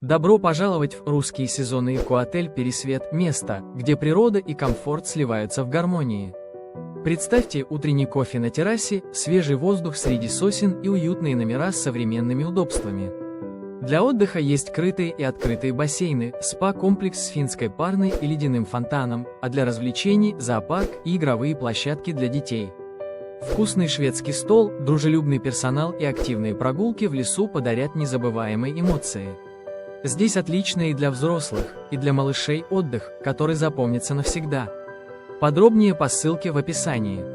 Добро пожаловать в русский сезонный эко-отель «Пересвет» – место, где природа и комфорт сливаются в гармонии. Представьте утренний кофе на террасе, свежий воздух среди сосен и уютные номера с современными удобствами. Для отдыха есть крытые и открытые бассейны, спа-комплекс с финской парной и ледяным фонтаном, а для развлечений – зоопарк и игровые площадки для детей. Вкусный шведский стол, дружелюбный персонал и активные прогулки в лесу подарят незабываемые эмоции. Здесь отличный и для взрослых, и для малышей отдых, который запомнится навсегда. Подробнее по ссылке в описании.